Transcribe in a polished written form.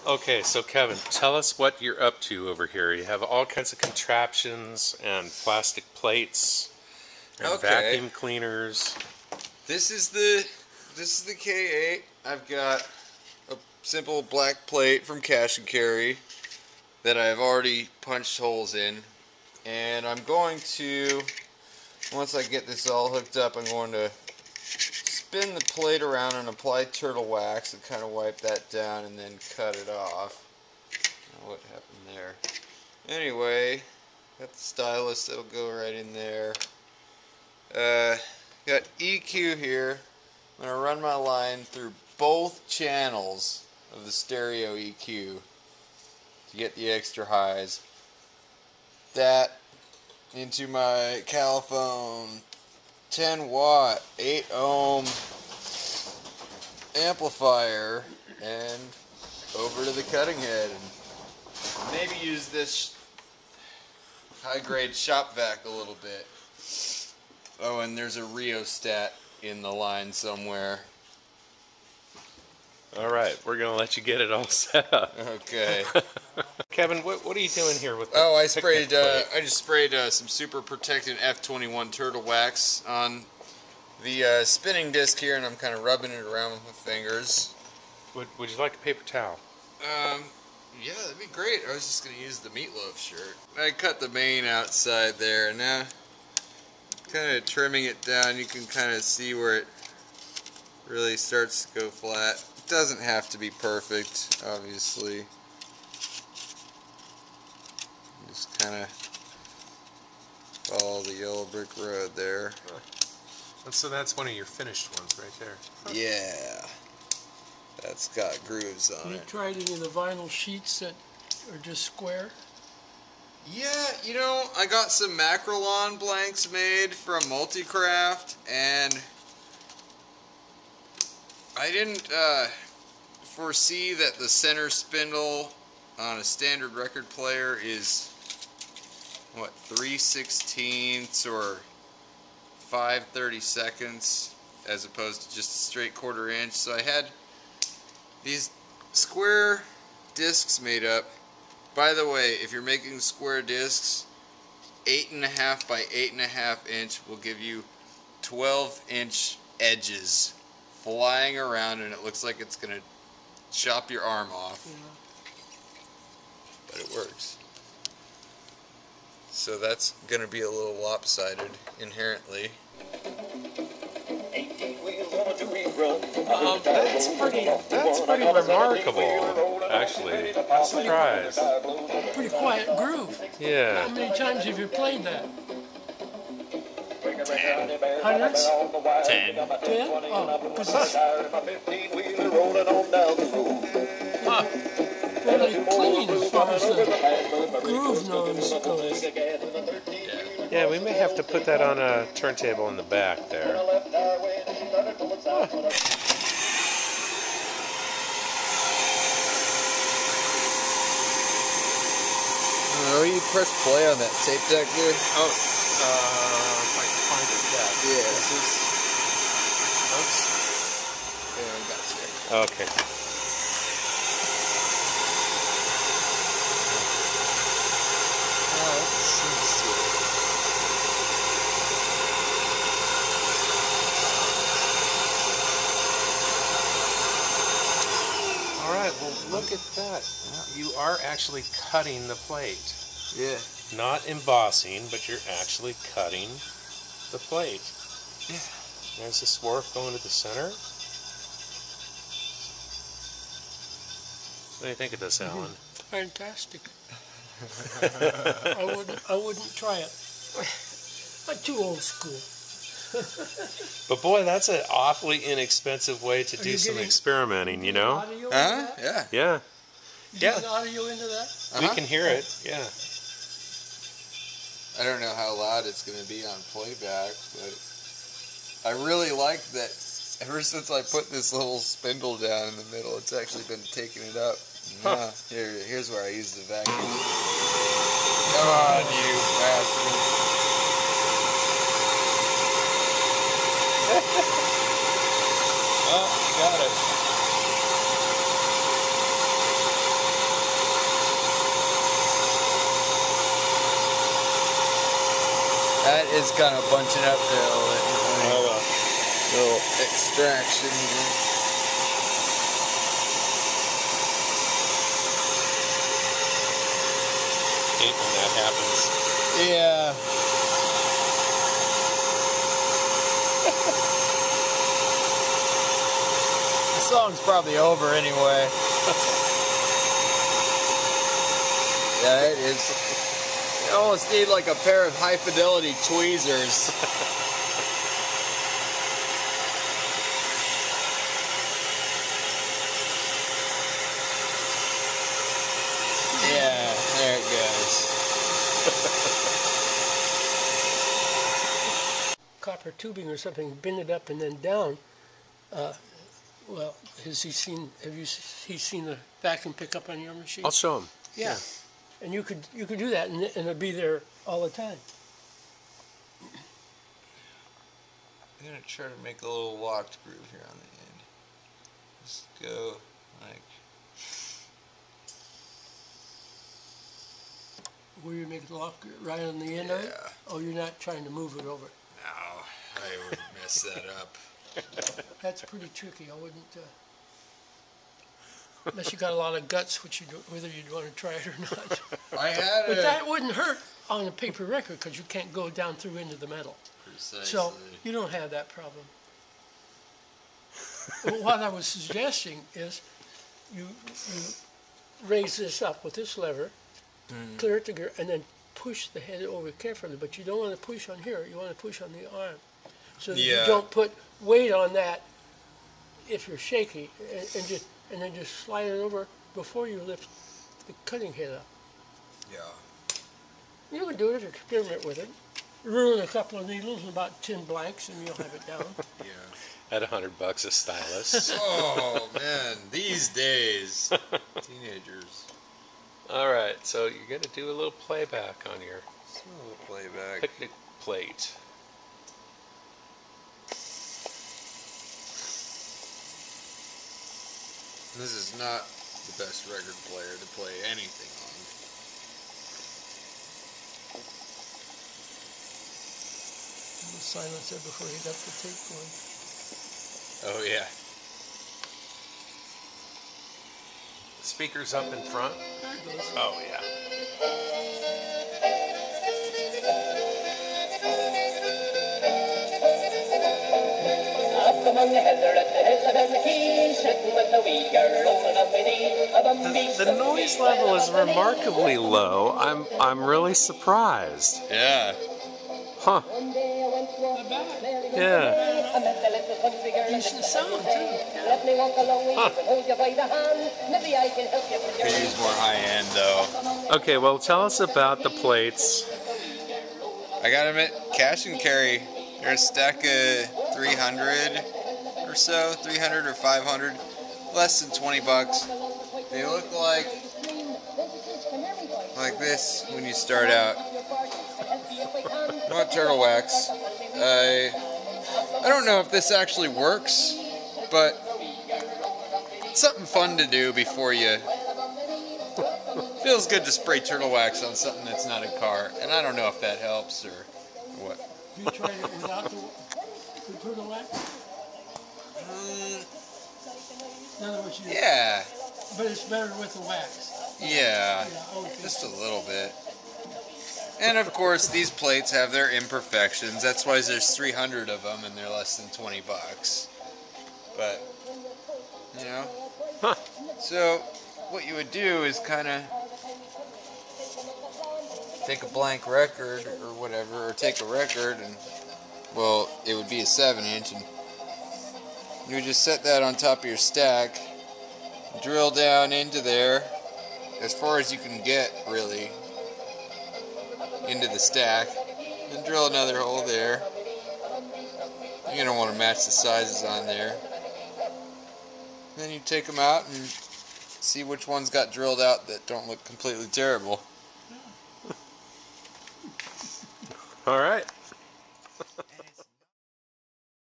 Okay, so Kevin, tell us what you're up to over here. You have all kinds of contraptions and plastic plates and vacuum cleaners. This is the K8. I've got a simple black plate from Cash and Carry that I've already punched holes in, and I'm going to, once I get this all hooked up, I'm going to spin the plate around and apply turtle wax and kind of wipe that down and then cut it off. What happened there? Anyway, got the stylus that'll go right in there. Got EQ here. I'm going to run my line through both channels of the stereo EQ to get the extra highs. That into my Caliphone 10 watt 8 ohm amplifier and over to the cutting head, and maybe use this high grade shop vac a little bit. Oh, and there's a rheostat in the line somewhere. All right, we're going to let you get it all set up. Okay. Kevin, what are you doing here with the I just sprayed some super protectant F21 turtle wax on the spinning disc here, and I'm kind of rubbing it around with my fingers. Would you like a paper towel? Yeah, that'd be great. I was just going to use the meatloaf shirt. I cut the mane outside there, and now kind of trimming it down, you can kind of see where it really starts to go flat. It doesn't have to be perfect, obviously. Just kind of follow the yellow brick road there. And so that's one of your finished ones right there. Yeah. That's got grooves on it. You tried any of the vinyl sheets that are just square? Yeah, you know, I got some Macrolon blanks made from Multicraft, and I didn't foresee that the center spindle on a standard record player is, what, 3/16 or 5/32 as opposed to just a straight 1/4 inch. So I had these square discs made up. By the way, if you're making square discs, 8.5 by 8.5 inch will give you 12-inch edges flying around, and it looks like it's gonna chop your arm off. Yeah. But it works. So that's gonna be a little lopsided inherently. That's pretty remarkable, actually. I'm surprised. Pretty quiet groove. Yeah. How many times have you played that? 10. Hundreds? 10. 10? Oh, fairly clean as far as the groove nose goes. Yeah, we may have to put that on a turntable in the back there. Oh, you press play on that tape deck there? Oh, if I can find it, yeah. Yeah. This is... Oops. Yeah, I got you. Okay. Oh, that seems to... All right, well, look at that. You are actually cutting the plate. Yeah. Not embossing, but you're actually cutting the plate. Yeah. There's the swarf going to the center. What do you think of this, Alan? Fantastic. I wouldn't try it. I'm too old school. But boy, that's an awfully inexpensive way to do some experimenting, you know? Yeah. Yeah. Get audio into that? We can hear it, yeah. I don't know how loud it's going to be on playback, but I really like that ever since I put this little spindle down in the middle, it's actually been taking it up. Huh. Here's where I use the vacuum. Come on, you bastard. Oh, got it. is kind of bunching up there. Oh, Little extraction. hate when that happens. Yeah. The song's probably over anyway. Yeah, it is. You almost need like a pair of high fidelity tweezers. Yeah, there it goes. Copper tubing or something, bend it up and then down. Well, has he seen? Have you seen the vacuum pick up on your machine? I'll show him. Yeah. And you could do that, and it'll be there all the time. I'm gonna try to make a little locked groove here on the end. Just go like. Where you make the lock right on the end of it? Yeah. Oh, you're not trying to move it over. No, I would mess that up. That's pretty tricky. I wouldn't. Unless you got a lot of guts, whether you'd want to try it or not. I had But that wouldn't hurt on a paper record because you can't go down through into the metal. Precisely. So you don't have that problem. Well, what I was suggesting is you raise this up with this lever, clear it together, and then push the head over carefully. But you don't want to push on here. You want to push on the arm, so that you don't put weight on that if you're shaky, and then just slide it over before you lift the cutting head up. Yeah. You can do it, experiment with it. Ruin a couple of needles and about 10 blanks, and you'll have it down. Yeah. At $100 a stylus. Oh man, these days, teenagers. All right, so you're gonna do a little playback on your Playback. picnic plate. This is not the best record player to play anything on. The silencer before he got the tape going. Oh yeah. Speakers up in front. There it goes. Oh yeah. The noise level is remarkably low. I'm really surprised. Yeah. Huh. Yeah. Decent sound, too. Could use more high end though. Okay, well tell us about the plates. I got them at Cash and Carry. They're a stack of 300 or so, 300 or 500, less than 20 bucks. They look like this when you start out. I want turtle wax. I don't know if this actually works, but it's something fun to do before you. Feels good to spray turtle wax on something that's not a car, and I don't know if that helps or what. You tried it without the turtle wax? In other words, Yeah. But it's better with the wax. Yeah, just a little bit. And of course, these plates have their imperfections. That's why there's 300 of them, and they're less than 20 bucks. But, you know. Huh. So, what you would do is kind of take a blank record or whatever, or take a record, and, well, it would be a 7-inch, and you would just set that on top of your stack, drill down into there, as far as you can get, really, into the stack, then drill another hole there. You're going to want to match the sizes on there. Then you take them out and see which ones got drilled out that don't look completely terrible. All right.